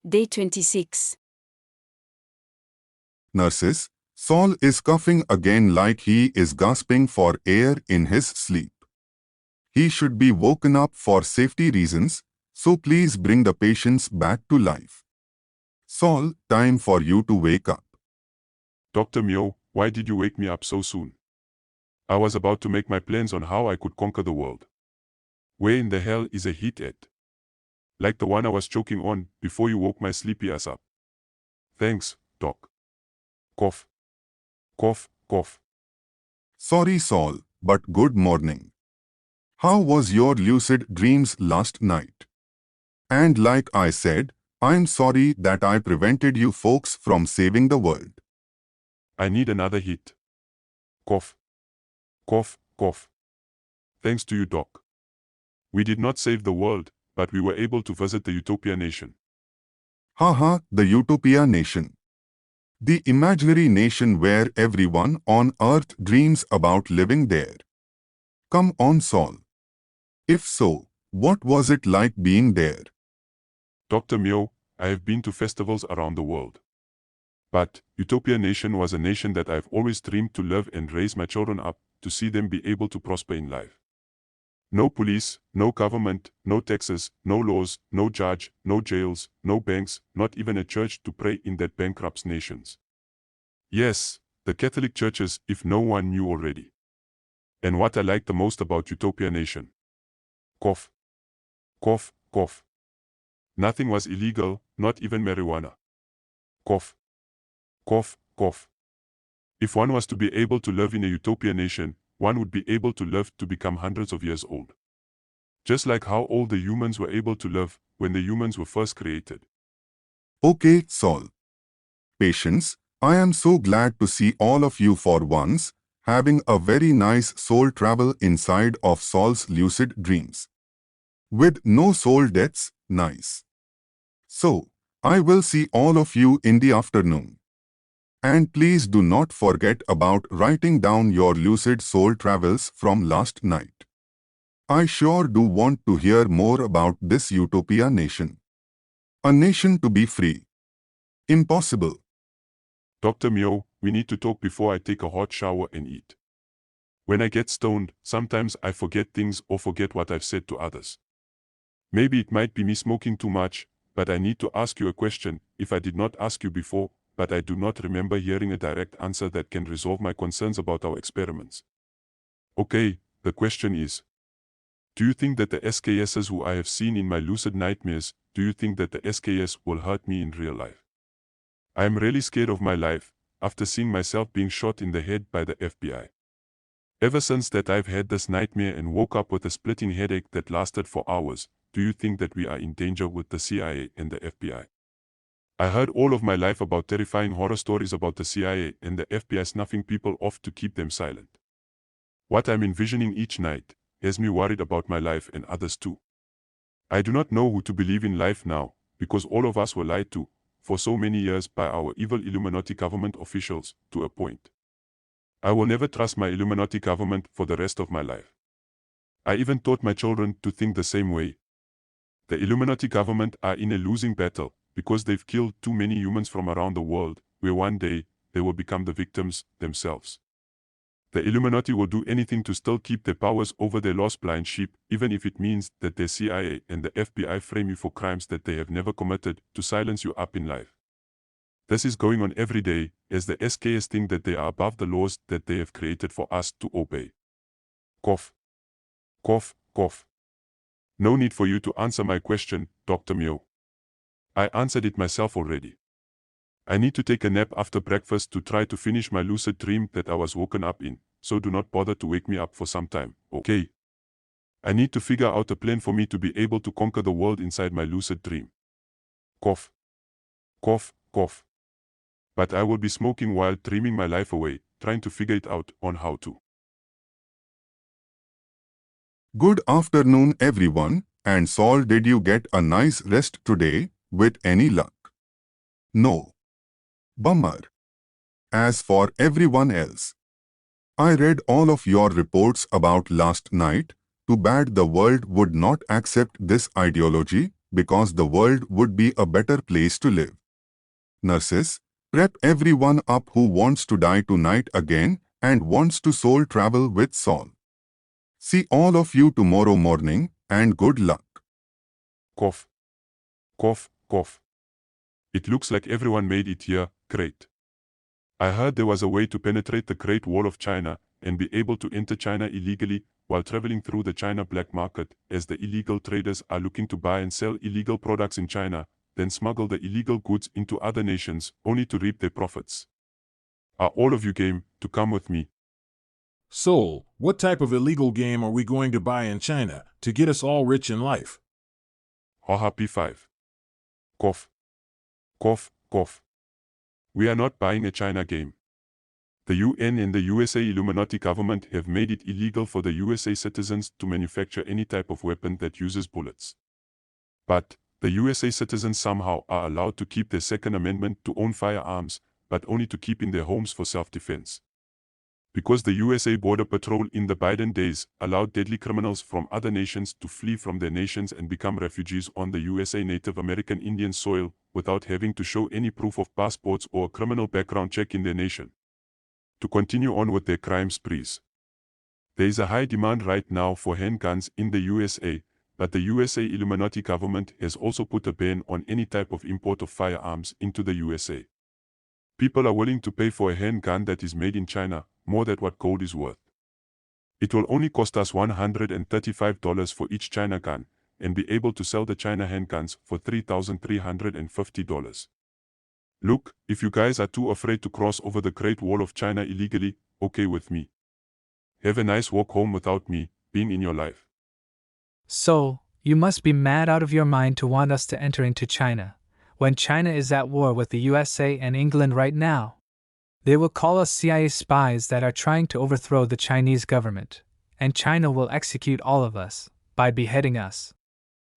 Day 26. Nurses, Saul is coughing again like he is gasping for air in his sleep. He should be woken up for safety reasons, so please bring the patients back to life. Saul, time for you to wake up. Dr. Mio, why did you wake me up so soon? I was about to make my plans on how I could conquer the world. Where in the hell is a heat at? Like the one I was choking on before you woke my sleepy ass up. Thanks, Doc. Cough. Cough, cough. Sorry, Saul, but good morning. How was your lucid dreams last night? And like I said, I'm sorry that I prevented you folks from saving the world. I need another hit. Cough. Cough, cough. Thanks to you, Doc. We did not save the world, but we were able to visit the Utopia nation. Haha, the Utopia nation. The imaginary nation where everyone on earth dreams about living there. Come on, Saul. If so, what was it like being there? Dr. Mio, I have been to festivals around the world. But Utopia nation was a nation that I've always dreamed to live and raise my children up, to see them be able to prosper in life. No police, no government, no taxes, no laws, no judge, no jails, no banks, not even a church to pray in that bankrupt nations. Yes, the Catholic churches, if no one knew already. And what I like the most about Utopia nation. Cough. Cough, cough. Nothing was illegal, not even marijuana. Cough. Cough, cough. If one was to be able to live in a Utopia nation, one would be able to live to become hundreds of years old. Just like how all the humans were able to live when the humans were first created. Okay, Saul. Patience, I am so glad to see all of you for once, having a very nice soul travel inside of Saul's lucid dreams. With no soul deaths, nice. So, I will see all of you in the afternoon. And please do not forget about writing down your lucid soul travels from last night. I sure do want to hear more about this Utopia nation. A nation to be free. Impossible. Dr. Mio, we need to talk before I take a hot shower and eat. When I get stoned, sometimes I forget things or forget what I've said to others. Maybe it might be me smoking too much, but I need to ask you a question if I did not ask you before, but I do not remember hearing a direct answer that can resolve my concerns about our experiments. Okay, the question is, do you think that the SKSs who I have seen in my lucid nightmares, do you think that the SKS will hurt me in real life? I am really scared of my life, after seeing myself being shot in the head by the FBI. Ever since that I've had this nightmare and woke up with a splitting headache that lasted for hours. Do you think that we are in danger with the CIA and the FBI? I heard all of my life about terrifying horror stories about the CIA and the FBI snuffing people off to keep them silent. What I'm envisioning each night has me worried about my life and others too. I do not know who to believe in life now, because all of us were lied to for so many years by our evil Illuminati government officials to a point. I will never trust my Illuminati government for the rest of my life. I even taught my children to think the same way. The Illuminati government are in a losing battle because they've killed too many humans from around the world, where one day they will become the victims themselves. The Illuminati will do anything to still keep their powers over their lost blind sheep, even if it means that the CIA and the FBI frame you for crimes that they have never committed to silence you up in life. This is going on every day, as the SKS think that they are above the laws that they have created for us to obey. Cough. Cough, cough. No need for you to answer my question, Dr. Mio. I answered it myself already. I need to take a nap after breakfast to try to finish my lucid dream that I was woken up in, so do not bother to wake me up for some time, okay? I need to figure out a plan for me to be able to conquer the world inside my lucid dream. Cough. Cough, cough. But I will be smoking while dreaming my life away, trying to figure it out on how to. Good afternoon, everyone. And Saul, did you get a nice rest today, with any luck? No. Bummer. As for everyone else, I read all of your reports about last night. Too bad the world would not accept this ideology, because the world would be a better place to live. Nurses, prep everyone up who wants to die tonight again and wants to soul travel with Sol. See all of you tomorrow morning and good luck. Cough. Cough, cough. It looks like everyone made it here, great. I heard there was a way to penetrate the Great Wall of China and be able to enter China illegally while traveling through the China black market, as the illegal traders are looking to buy and sell illegal products in China, then smuggle the illegal goods into other nations only to reap their profits. Are all of you game to come with me? Soul, what type of illegal game are we going to buy in China to get us all rich in life? Haha P5. Cough. Cough, cough. We are not buying a China game. The UN and the USA Illuminati government have made it illegal for the USA citizens to manufacture any type of weapon that uses bullets. But the USA citizens somehow are allowed to keep their Second Amendment to own firearms, but only to keep in their homes for self-defense. Because the USA Border Patrol in the Biden days allowed deadly criminals from other nations to flee from their nations and become refugees on the USA Native American Indian soil without having to show any proof of passports or a criminal background check in their nation, to continue on with their crime sprees. There is a high demand right now for handguns in the USA, but the USA Illuminati government has also put a ban on any type of import of firearms into the USA. People are willing to pay for a handgun that is made in China more than what gold is worth. It will only cost us $135 for each China gun, and be able to sell the China handguns for $3,350. Look, if you guys are too afraid to cross over the Great Wall of China illegally, okay with me. Have a nice walk home without me being in your life. So, you must be mad out of your mind to want us to enter into China, when China is at war with the USA and England right now. They will call us CIA spies that are trying to overthrow the Chinese government, and China will execute all of us, by beheading us.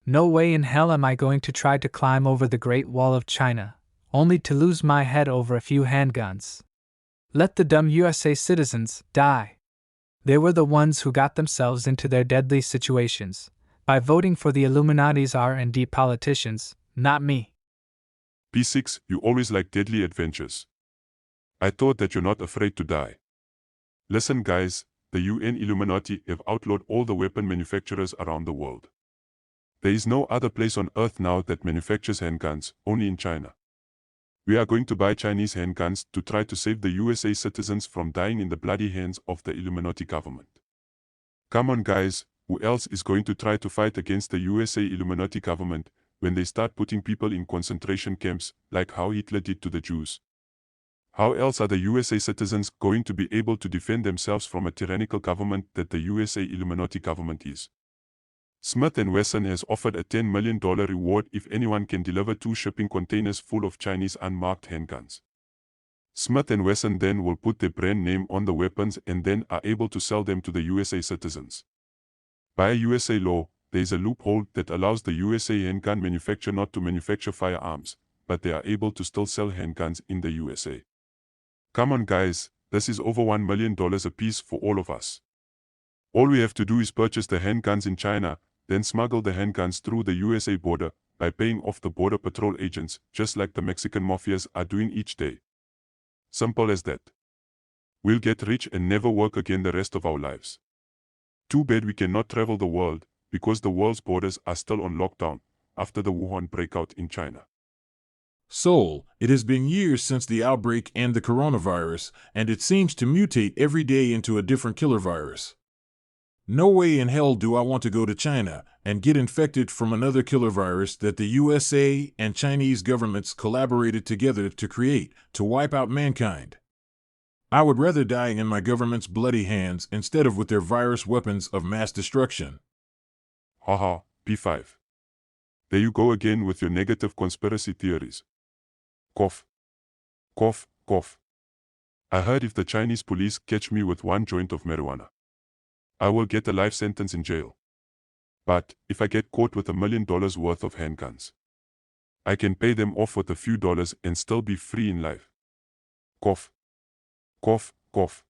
No way in hell am I going to try to climb over the Great Wall of China, only to lose my head over a few handguns. Let the dumb USA citizens die. They were the ones who got themselves into their deadly situations, by voting for the Illuminati's R&D politicians, not me. P6, you always like deadly adventures. I thought that you're not afraid to die. Listen guys, the UN Illuminati have outlawed all the weapon manufacturers around the world. There is no other place on earth now that manufactures handguns, only in China. We are going to buy Chinese handguns to try to save the USA citizens from dying in the bloody hands of the Illuminati government. Come on guys, who else is going to try to fight against the USA Illuminati government when they start putting people in concentration camps like how Hitler did to the Jews? How else are the USA citizens going to be able to defend themselves from a tyrannical government that the USA Illuminati government is? Smith & Wesson has offered a $10 million reward if anyone can deliver 2 shipping containers full of Chinese unmarked handguns. Smith & Wesson then will put their brand name on the weapons and then are able to sell them to the USA citizens. By USA law, there is a loophole that allows the USA handgun manufacturer not to manufacture firearms, but they are able to still sell handguns in the USA. Come on guys, this is over $1 million a piece for all of us. All we have to do is purchase the handguns in China, then smuggle the handguns through the USA border by paying off the border patrol agents, just like the Mexican mafias are doing each day. Simple as that. We'll get rich and never work again the rest of our lives. Too bad we cannot travel the world, because the world's borders are still on lockdown after the Wuhan breakout in China. Soul, it has been years since the outbreak and the coronavirus, and it seems to mutate every day into a different killer virus. No way in hell do I want to go to China and get infected from another killer virus that the USA and Chinese governments collaborated together to create, to wipe out mankind. I would rather die in my government's bloody hands instead of with their virus weapons of mass destruction. Haha, P5. There you go again with your negative conspiracy theories. Cough. Cough, cough. I heard if the Chinese police catch me with 1 joint of marijuana, I will get a life sentence in jail. But if I get caught with $1 million worth of handguns, I can pay them off with a few dollars and still be free in life. Cough. Cough, cough.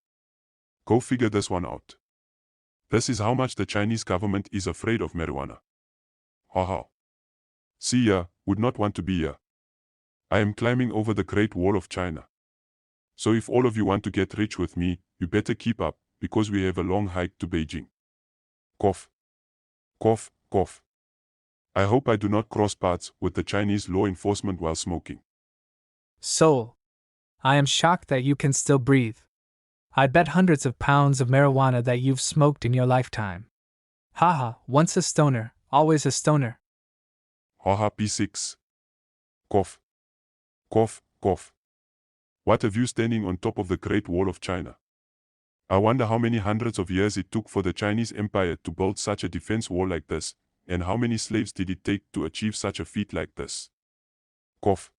Go figure this one out. This is how much the Chinese government is afraid of marijuana. Haha. See ya, would not want to be here. I am climbing over the Great Wall of China. So if all of you want to get rich with me, you better keep up, because we have a long hike to Beijing. Cough. Cough, cough. I hope I do not cross paths with the Chinese law enforcement while smoking. Soul. I am shocked that you can still breathe. I bet hundreds of pounds of marijuana that you've smoked in your lifetime. Haha, once a stoner, always a stoner. Haha P6. Cough. Cough, cough. What a view standing on top of the Great Wall of China. I wonder how many hundreds of years it took for the Chinese Empire to build such a defense wall like this, and how many slaves did it take to achieve such a feat like this. Cough.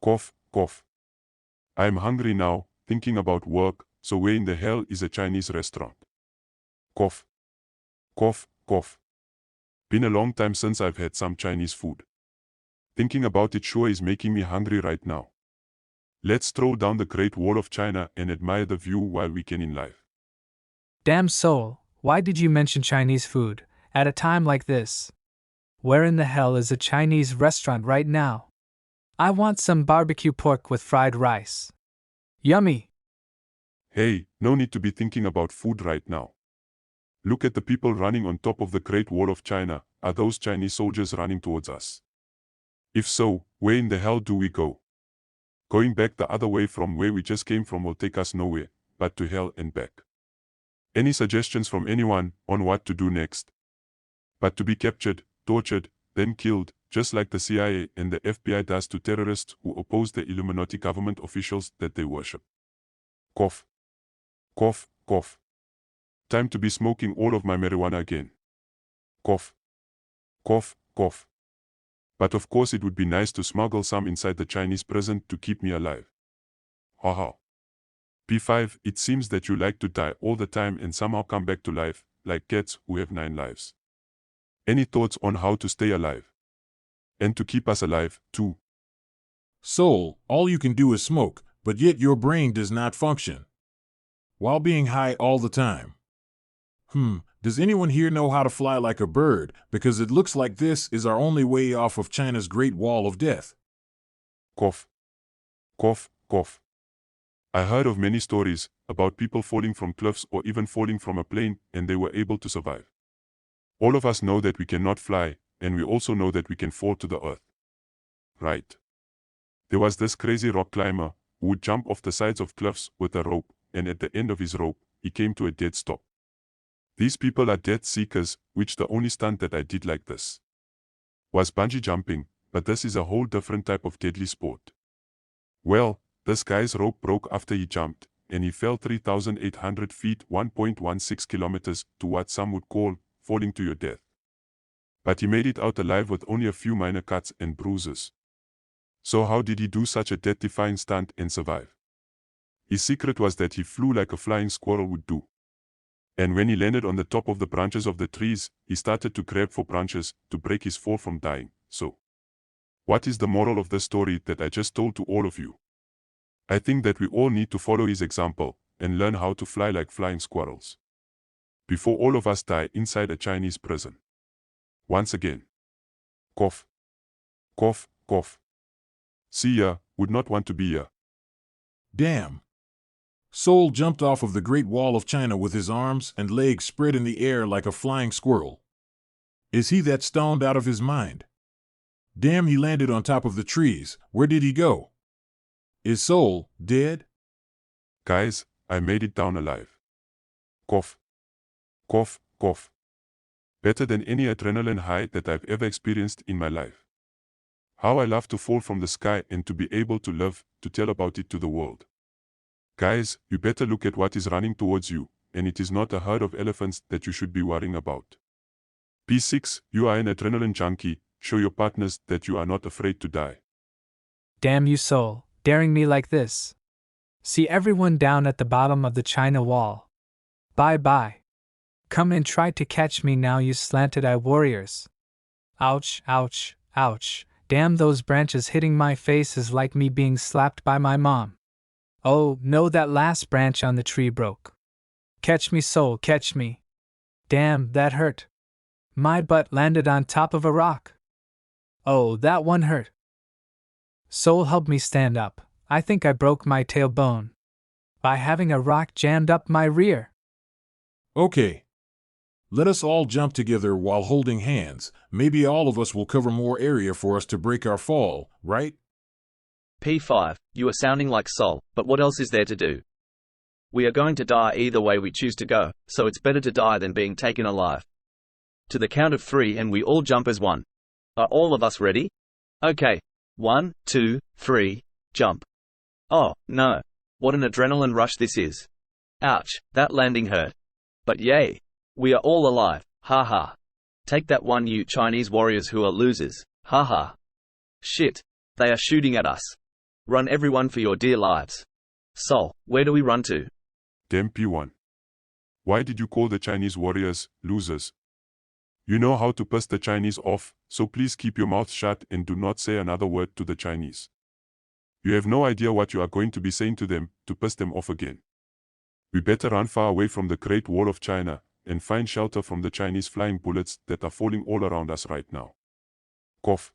Cough, cough. I am hungry now, thinking about work, so where in the hell is a Chinese restaurant? Cough. Cough, cough. Been a long time since I've had some Chinese food. Thinking about it sure is making me hungry right now. Let's stroll down the Great Wall of China and admire the view while we can in life. Damn Soul, why did you mention Chinese food at a time like this? Where in the hell is a Chinese restaurant right now? I want some barbecue pork with fried rice. Yummy! Hey, no need to be thinking about food right now. Look at the people running on top of the Great Wall of China. Are those Chinese soldiers running towards us? If so, where in the hell do we go? Going back the other way from where we just came from will take us nowhere, but to hell and back. Any suggestions from anyone on what to do next? But to be captured, tortured, then killed, just like the CIA and the FBI does to terrorists who oppose the Illuminati government officials that they worship. Cough. Cough, cough. Time to be smoking all of my marijuana again. Cough. Cough, cough. But of course it would be nice to smuggle some inside the Chinese prison to keep me alive. Haha. P5, it seems that you like to die all the time and somehow come back to life, like cats who have 9 lives. Any thoughts on how to stay alive? And to keep us alive, too? Soul, all you can do is smoke, but yet your brain does not function. While being high all the time. Does anyone here know how to fly like a bird? Because it looks like this is our only way off of China's Great Wall of Death. Cough. Cough, cough. I heard of many stories about people falling from cliffs or even falling from a plane and they were able to survive. All of us know that we cannot fly, and we also know that we can fall to the earth. Right. There was this crazy rock climber who would jump off the sides of cliffs with a rope, and at the end of his rope, he came to a dead stop. These people are death seekers, which the only stunt that I did like this was bungee jumping, but this is a whole different type of deadly sport. Well, this guy's rope broke after he jumped, and he fell 3,800 feet 1.16 kilometers to what some would call falling to your death. But he made it out alive with only a few minor cuts and bruises. So how did he do such a death-defying stunt and survive? His secret was that he flew like a flying squirrel would do. And when he landed on the top of the branches of the trees, he started to grab for branches to break his fall from dying. So, what is the moral of the story that I just told to all of you? I think that we all need to follow his example and learn how to fly like flying squirrels before all of us die inside a Chinese prison. Once again. Cough. Cough, cough. See ya, would not want to be here. Damn. Soul jumped off of the Great Wall of China with his arms and legs spread in the air like a flying squirrel. Is he that stoned out of his mind? Damn, he landed on top of the trees. Where did he go? Is Soul dead? Guys, I made it down alive. Cough. Cough, cough. Better than any adrenaline high that I've ever experienced in my life. How I love to fall from the sky and to be able to live, to tell about it to the world. Guys, you better look at what is running towards you, and it is not a herd of elephants that you should be worrying about. P6, you are an adrenaline junkie, show your partners that you are not afraid to die. Damn you Soul, daring me like this. See everyone down at the bottom of the China Wall. Bye-bye. Come and try to catch me now, you slanted-eye warriors. Ouch, ouch, ouch. Damn, those branches hitting my face is like me being slapped by my mom. Oh, no, that last branch on the tree broke. Catch me, Soul, catch me. Damn, that hurt. My butt landed on top of a rock. Oh, that one hurt. Soul helped me stand up. I think I broke my tailbone by having a rock jammed up my rear. Okay. Let us all jump together while holding hands. Maybe all of us will cover more area for us to break our fall, right? P5, you are sounding like Sol, but what else is there to do? We are going to die either way we choose to go, so it's better to die than being taken alive. To the count of 3 and we all jump as one. Are all of us ready? Okay. 1, 2, 3, jump. Oh, no. What an adrenaline rush this is. Ouch, that landing hurt. But yay. We are all alive, ha ha. Take that one, you Chinese warriors who are losers, ha ha. Shit. They are shooting at us. Run everyone for your dear lives. Sol, where do we run to? Damn P1. Why did you call the Chinese warriors losers? You know how to piss the Chinese off, so please keep your mouth shut and do not say another word to the Chinese. You have no idea what you are going to be saying to them to piss them off again. We better run far away from the Great Wall of China and find shelter from the Chinese flying bullets that are falling all around us right now. Cough.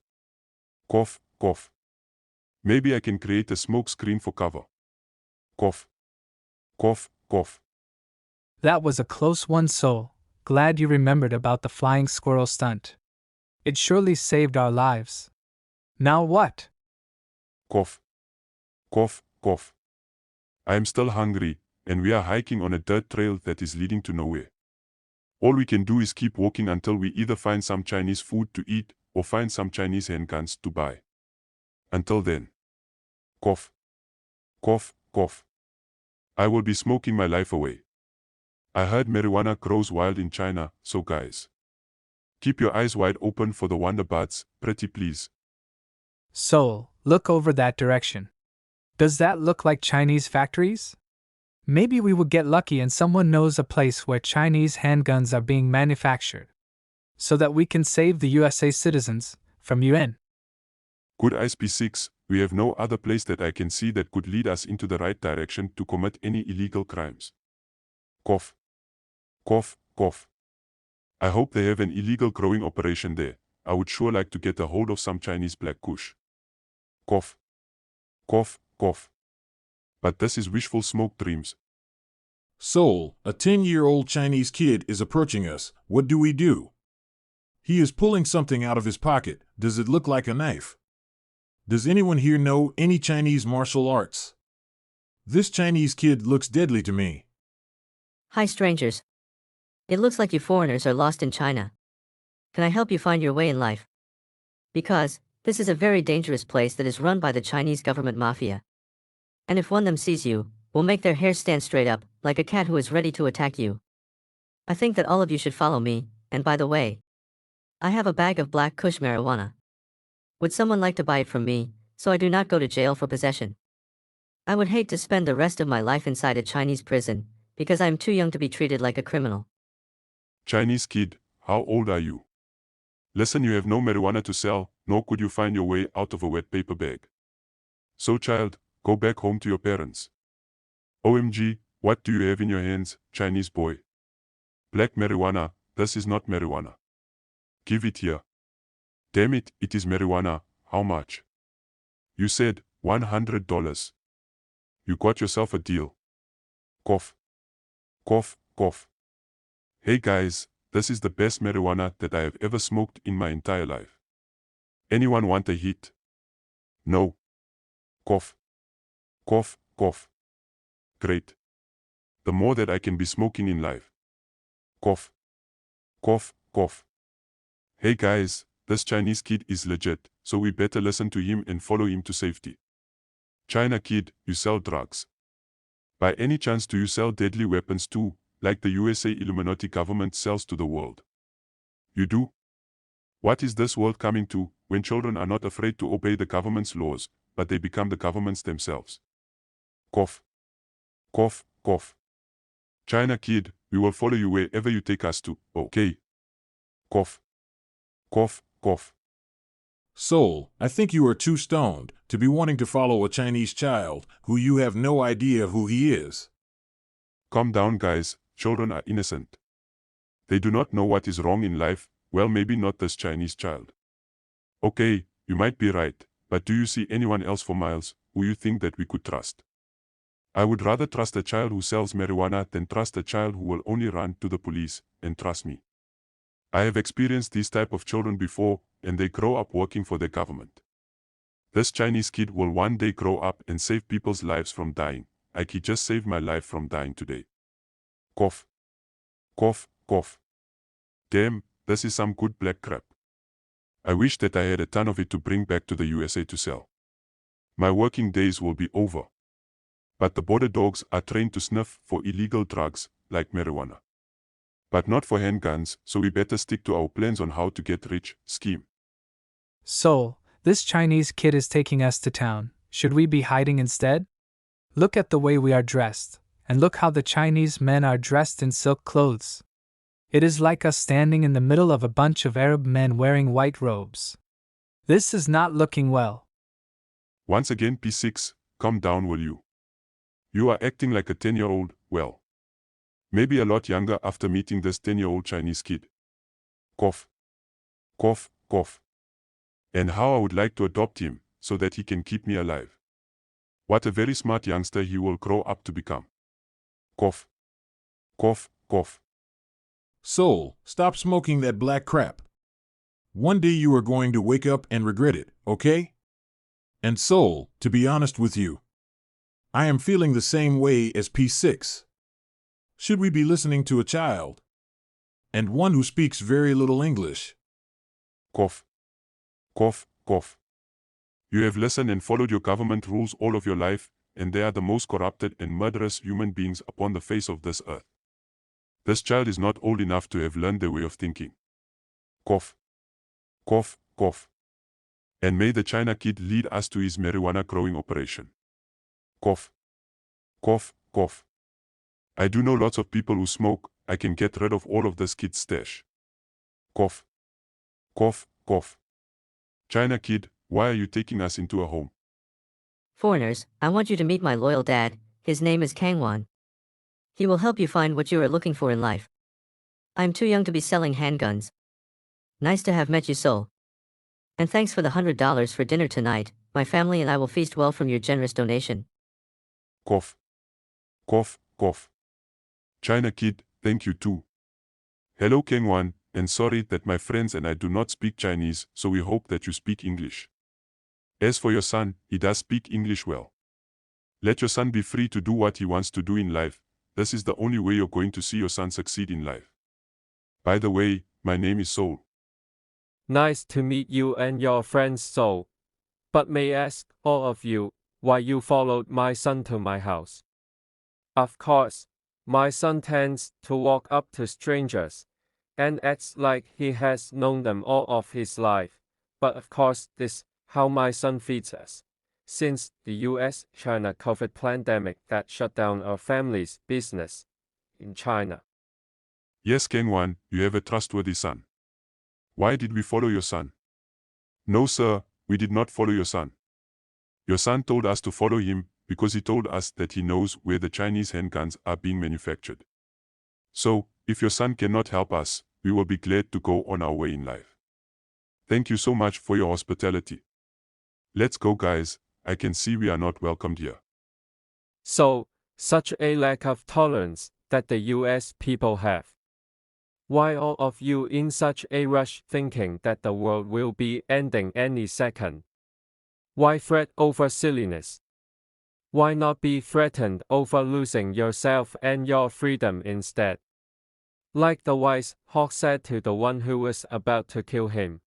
Cough, cough. Maybe I can create a smoke screen for cover. Cough. Cough, cough. That was a close one, Soul. Glad you remembered about the flying squirrel stunt. It surely saved our lives. Now what? Cough. Cough, cough. I am still hungry, and we are hiking on a dirt trail that is leading to nowhere. All we can do is keep walking until we either find some Chinese food to eat or find some Chinese handguns to buy. Until then. Cough. Cough, cough. I will be smoking my life away. I heard marijuana grows wild in China, so guys, keep your eyes wide open for the wonder buds, pretty please. Soul, look over that direction. Does that look like Chinese factories? Maybe we will get lucky and someone knows a place where Chinese handguns are being manufactured, so that we can save the USA citizens from UN. Good eyes P6, we have no other place that I can see that could lead us into the right direction to commit any illegal crimes. Cough. Cough, cough. I hope they have an illegal growing operation there. I would sure like to get a hold of some Chinese black kush. Cough. Cough, cough. But this is wishful smoke dreams. Soul, a 10-year-old Chinese kid is approaching us. What do we do? He is pulling something out of his pocket. Does it look like a knife? Does anyone here know any Chinese martial arts? This Chinese kid looks deadly to me. Hi, strangers. It looks like you foreigners are lost in China. Can I help you find your way in life? Because this is a very dangerous place that is run by the Chinese government mafia. And if one of them sees you, will make their hair stand straight up, like a cat who is ready to attack you. I think that all of you should follow me, and by the way, I have a bag of black kush marijuana. Would someone like to buy it from me, so I do not go to jail for possession? I would hate to spend the rest of my life inside a Chinese prison, because I am too young to be treated like a criminal. Chinese kid, how old are you? Listen, you have no marijuana to sell, nor could you find your way out of a wet paper bag. So child, go back home to your parents. OMG, what do you have in your hands, Chinese boy? Black marijuana, this is not marijuana. Give it here. Damn it, it is marijuana, how much? You said, $100. You got yourself a deal. Cough. Cough, cough. Hey guys, this is the best marijuana that I have ever smoked in my entire life. Anyone want a hit? No. Cough. Cough, cough. Great. The more that I can be smoking in life. Cough. Cough, cough. Hey guys, this Chinese kid is legit, so we better listen to him and follow him to safety. China kid, you sell drugs. By any chance do you sell deadly weapons too, like the USA Illuminati government sells to the world? You do? What is this world coming to, when children are not afraid to obey the government's laws, but they become the governments themselves? Cough. Cough, cough. China kid, we will follow you wherever you take us to, okay? Cough. Cough, cough. Soul, I think you are too stoned to be wanting to follow a Chinese child who you have no idea who he is. Calm down guys, children are innocent. They do not know what is wrong in life, well maybe not this Chinese child. Okay, you might be right, but do you see anyone else for miles who you think that we could trust? I would rather trust a child who sells marijuana than trust a child who will only run to the police and trust me. I have experienced these type of children before, and they grow up working for the government. This Chinese kid will one day grow up and save people's lives from dying, like he just saved my life from dying today. Cough. Cough, cough. Damn, this is some good black crap. I wish that I had a ton of it to bring back to the USA to sell. My working days will be over. But the border dogs are trained to sniff for illegal drugs, like marijuana. But not for handguns, so we better stick to our plans on how to get rich scheme. So, this Chinese kid is taking us to town. Should we be hiding instead? Look at the way we are dressed, and look how the Chinese men are dressed in silk clothes. It is like us standing in the middle of a bunch of Arab men wearing white robes. This is not looking well. Once again, P6, calm down, will you? You are acting like a 10-year-old, well, maybe a lot younger after meeting this 10-year-old Chinese kid. Cough. Cough, cough. And how I would like to adopt him, so that he can keep me alive. What a very smart youngster he will grow up to become. Cough. Cough, cough. Soul, stop smoking that black crap. One day you are going to wake up and regret it, okay? And Soul, to be honest with you, I am feeling the same way as P6. Should we be listening to a child? And one who speaks very little English. Cough. Cough, cough. You have listened and followed your government rules all of your life, and they are the most corrupted and murderous human beings upon the face of this earth. This child is not old enough to have learned their way of thinking. Cough. Cough, cough. And may the China kid lead us to his marijuana growing operation. Cough. Cough, cough. I do know lots of people who smoke. I can get rid of all of this kid's stash. Cough. Cough, cough. China kid, why are you taking us into a home? Foreigners, I want you to meet my loyal dad. His name is Kangwan. He will help you find what you are looking for in life. I'm too young to be selling handguns. Nice to have met you, Soul. And thanks for the $100 for dinner tonight. My family and I will feast well from your generous donation. Cough. Cough, cough. China kid, thank you too. Hello Kangwan, and sorry that my friends and I do not speak Chinese, so we hope that you speak English. As for your son, he does speak English well. Let your son be free to do what he wants to do in life. This is the only way you're going to see your son succeed in life. By the way, my name is Soul. Nice to meet you and your friends, Soul. But may I ask all of you why you followed my son to my house? Of course, my son tends to walk up to strangers and acts like he has known them all of his life. But of course, this is how my son feeds us. Since the US-China COVID pandemic that shut down our family's business in China. Yes Kangwan, you have a trustworthy son. Why did we follow your son? No sir, we did not follow your son. Your son told us to follow him because he told us that he knows where the Chinese handguns are being manufactured. So, if your son cannot help us, we will be glad to go on our way in life. Thank you so much for your hospitality. Let's go guys, I can see we are not welcomed here. So, such a lack of tolerance that the US people have. Why all of you in such a rush thinking that the world will be ending any second? Why fret over silliness? Why not be threatened over losing yourself and your freedom instead? Like the wise hawk said to the one who was about to kill him.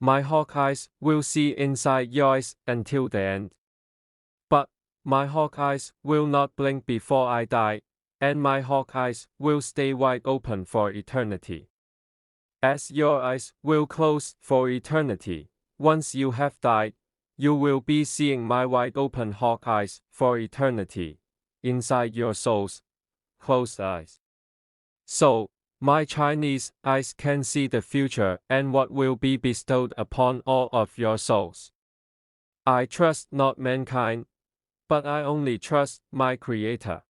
My hawk eyes will see inside your eyes until the end. But my hawk eyes will not blink before I die, and my hawk eyes will stay wide open for eternity. As your eyes will close for eternity, once you have died, you will be seeing my wide open hawk eyes for eternity, inside your soul's closed eyes. So, my Chinese eyes can see the future and what will be bestowed upon all of your souls. I trust not mankind, but I only trust my Creator.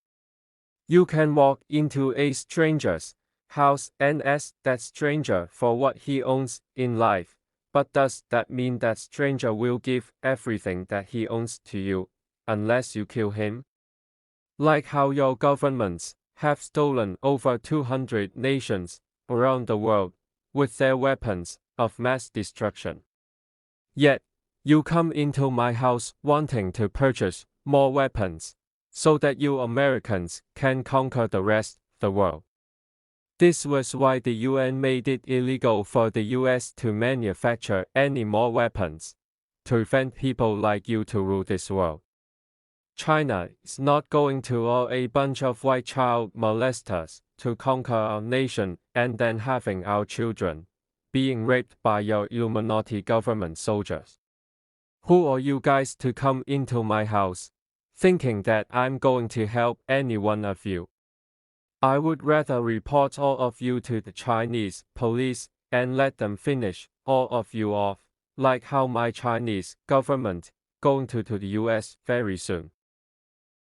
You can walk into a stranger's house and ask that stranger for what he owns in life, But does that mean that stranger will give everything that he owns to you, unless you kill him? Like how your governments have stolen over 200 nations around the world with their weapons of mass destruction. Yet, you come into my house wanting to purchase more weapons, so that you Americans can conquer the rest of the world. This was why the UN made it illegal for the US to manufacture any more weapons, to prevent people like you to rule this world. China is not going to allow a bunch of white child molesters to conquer our nation and then having our children being raped by your Illuminati government soldiers. Who are you guys to come into my house, thinking that I'm going to help any one of you? I would rather report all of you to the Chinese police and let them finish all of you off, like how my Chinese government going to the US very soon.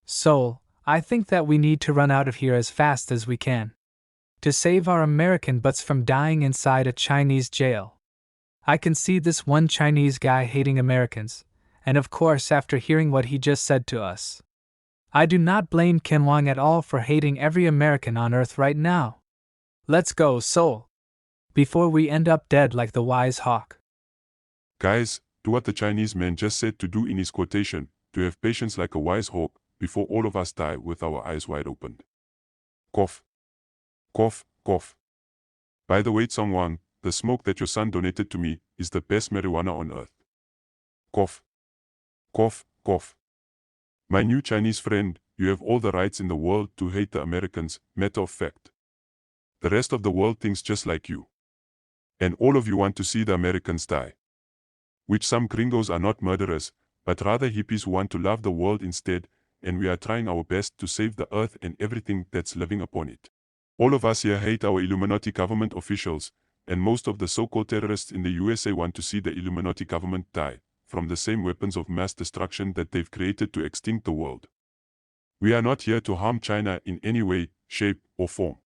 Soul, I think that we need to run out of here as fast as we can. To save our American butts from dying inside a Chinese jail. I can see this one Chinese guy hating Americans, and of course after hearing what he just said to us. I do not blame Ken Wang at all for hating every American on Earth right now. Let's go, Soul. Before we end up dead like the wise hawk. Guys, do what the Chinese man just said to do in his quotation, to have patience like a wise hawk, before all of us die with our eyes wide open. Cough. Cough, cough. By the way, Tsong Wang, the smoke that your son donated to me is the best marijuana on earth. Cough. Cough, cough. My new Chinese friend, you have all the rights in the world to hate the Americans, matter of fact. The rest of the world thinks just like you. And all of you want to see the Americans die. Which some gringos are not murderers, but rather hippies who want to love the world instead, and we are trying our best to save the earth and everything that's living upon it. All of us here hate our Illuminati government officials, and most of the so-called terrorists in the USA want to see the Illuminati government die, from the same weapons of mass destruction that they've created to extinct the world. We are not here to harm China in any way, shape, or form.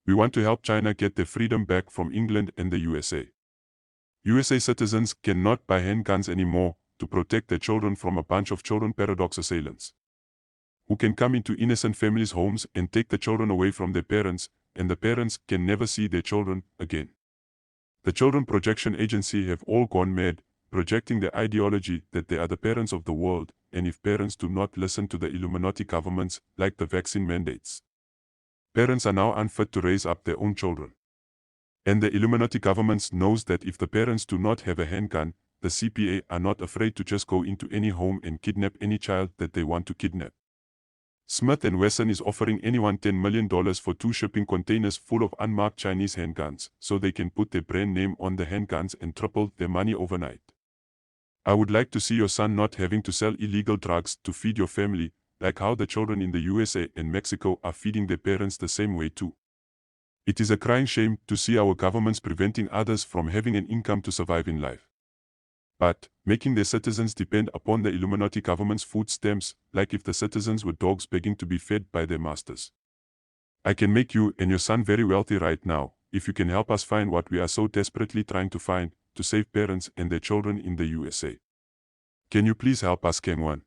We want to help China get their freedom back from England and the USA. USA citizens cannot buy handguns anymore to protect their children from a bunch of children paradox assailants, who can come into innocent families' homes and take the children away from their parents, and the parents can never see their children again. The Children Projection Agency have all gone mad, projecting their ideology that they are the parents of the world, and if parents do not listen to the Illuminati governments, like the vaccine mandates, parents are now unfit to raise up their own children. And the Illuminati governments knows that if the parents do not have a handgun, the CPA are not afraid to just go into any home and kidnap any child that they want to kidnap. Smith & Wesson is offering anyone $10 million for 2 shipping containers full of unmarked Chinese handguns, so they can put their brand name on the handguns and triple their money overnight. I would like to see your son not having to sell illegal drugs to feed your family, like how the children in the USA and Mexico are feeding their parents the same way too. It is a crying shame to see our governments preventing others from having an income to survive in life, but making their citizens depend upon the Illuminati government's food stamps, like if the citizens were dogs begging to be fed by their masters. I can make you and your son very wealthy right now, if you can help us find what we are so desperately trying to find, to save parents and their children in the USA. Can you please help us, Ken Wang?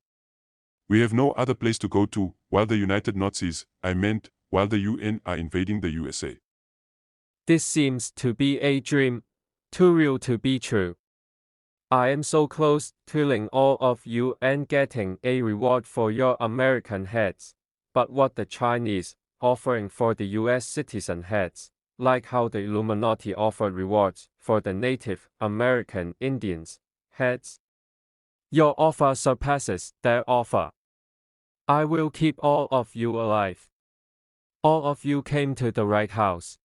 We have no other place to go to, while the United Nazis, while the UN are invading the USA. This seems to be a dream, too real to be true. I am so close to killing all of you and getting a reward for your American heads, but what the Chinese offering for the US citizen heads, like how the Illuminati offered rewards for the Native American Indians heads? Your offer surpasses their offer. I will keep all of you alive. All of you came to the right house.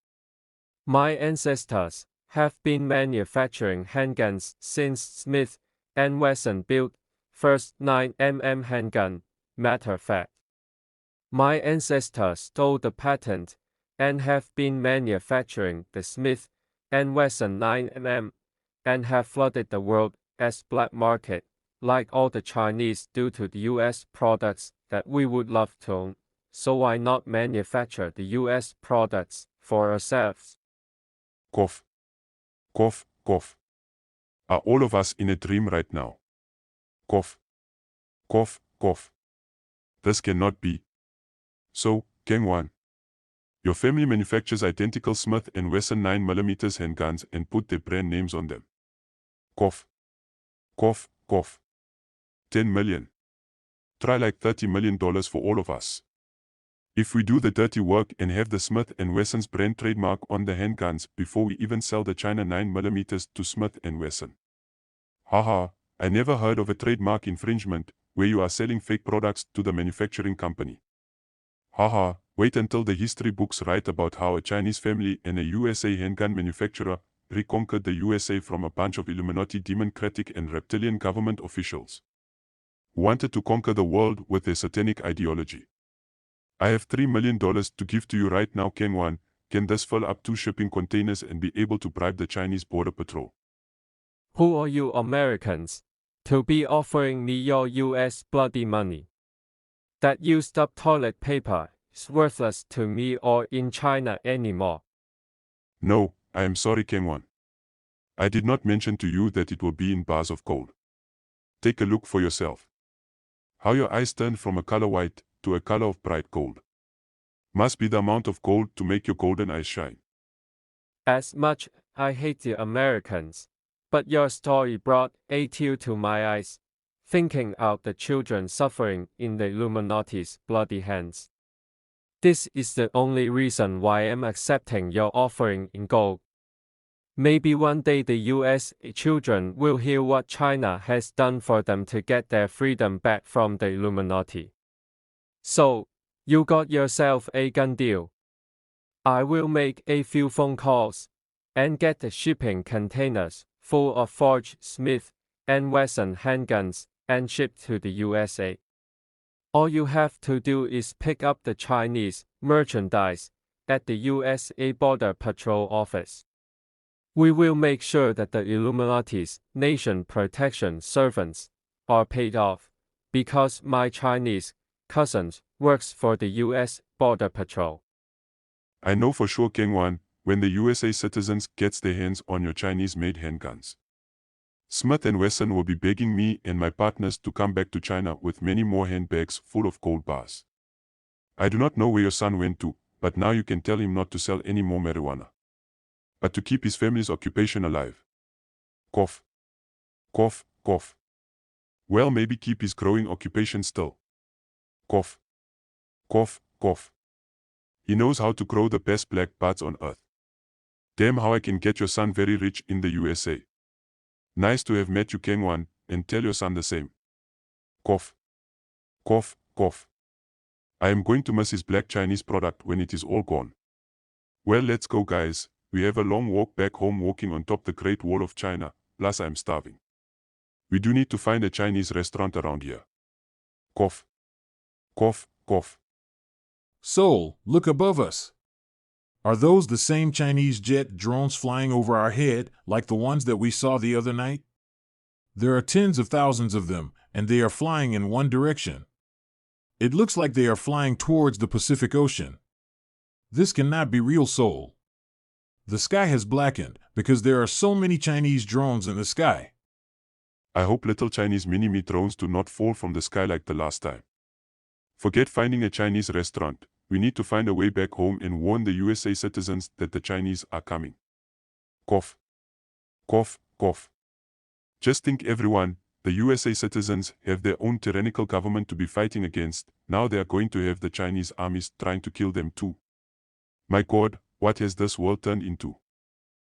My ancestors have been manufacturing handguns since Smith & Wesson built first 9mm handgun. Matter of fact, my ancestors stole the patent and have been manufacturing the Smith & Wesson 9mm and have flooded the world as black market, like all the Chinese do to the US products that we would love to own. So why not manufacture the US products for ourselves? Cough. Cough, cough. Are all of us in a dream right now? Cough. Cough, cough. This cannot be. So, Keng-wan, your family manufactures identical Smith & Wesson 9mm handguns and put their brand names on them. Cough. Cough, cough. 10 million. Try like $30 million for all of us. If we do the dirty work and have the Smith & Wesson's brand trademark on the handguns before we even sell the China 9mm to Smith & Wesson. Haha, I never heard of a trademark infringement where you are selling fake products to the manufacturing company. Haha, wait until the history books write about how a Chinese family and a USA handgun manufacturer reconquered the USA from a bunch of Illuminati democratic and reptilian government officials who wanted to conquer the world with their satanic ideology. I have $3 million to give to you right now, Keng-wan. Can this fill up 2 shipping containers and be able to bribe the Chinese border patrol? Who are you Americans to be offering me your US bloody money? That used up toilet paper is worthless to me or in China anymore. No, I am sorry, Keng-wan. I did not mention to you that it will be in bars of gold. Take a look for yourself. How your eyes turn from a color white to a color of bright gold. Must be the amount of gold to make your golden eyes shine. As much I hate the Americans, but your story brought a tear to my eyes, thinking out the children suffering in the Illuminati's bloody hands. This is the only reason why I'm accepting your offering in gold. Maybe one day the US children will hear what China has done for them to get their freedom back from the Illuminati. So, you got yourself a gun deal. I will make a few phone calls and get the shipping containers full of forged Smith & Wesson handguns and shipped to the USA. All you have to do is pick up the Chinese merchandise at the USA Border Patrol office. We will make sure that the Illuminati's nation protection servants are paid off, because my Chinese cousin works for the US Border Patrol. I know for sure, Keng-wan, when the USA citizens gets their hands on your Chinese-made handguns, Smith & Wesson will be begging me and my partners to come back to China with many more handbags full of gold bars. I do not know where your son went to, but now you can tell him not to sell any more marijuana, but to keep his family's occupation alive. Cough. Cough, cough. Well, maybe keep his growing occupation still. Cough. Cough, cough. He knows how to grow the best black buds on earth. Damn, how I can get your son very rich in the USA. Nice to have met you, Keng-wan, and tell your son the same. Cough. Cough, cough. I am going to miss his black Chinese product when it is all gone. Well, let's go, guys. We have a long walk back home walking on top the Great Wall of China, plus I am starving. We do need to find a Chinese restaurant around here. Cough. Cough, cough. Seoul, look above us. Are those the same Chinese jet drones flying over our head, like the ones that we saw the other night? There are tens of thousands of them, and they are flying in one direction. It looks like they are flying towards the Pacific Ocean. This cannot be real, Seoul. The sky has blackened, because there are so many Chinese drones in the sky. I hope little Chinese mini-me drones do not fall from the sky like the last time. Forget finding a Chinese restaurant. We need to find a way back home and warn the USA citizens that the Chinese are coming. Cough. Cough, cough. Just think, everyone, the USA citizens have their own tyrannical government to be fighting against. Now they are going to have the Chinese armies trying to kill them too. My God, what has this world turned into?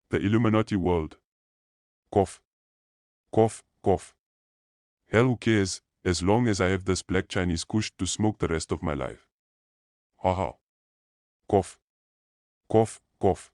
The Illuminati world. Cough. Cough, cough. Hell, who cares, as long as I have this black Chinese kush to smoke the rest of my life. Haha. Cough. Cough, cough.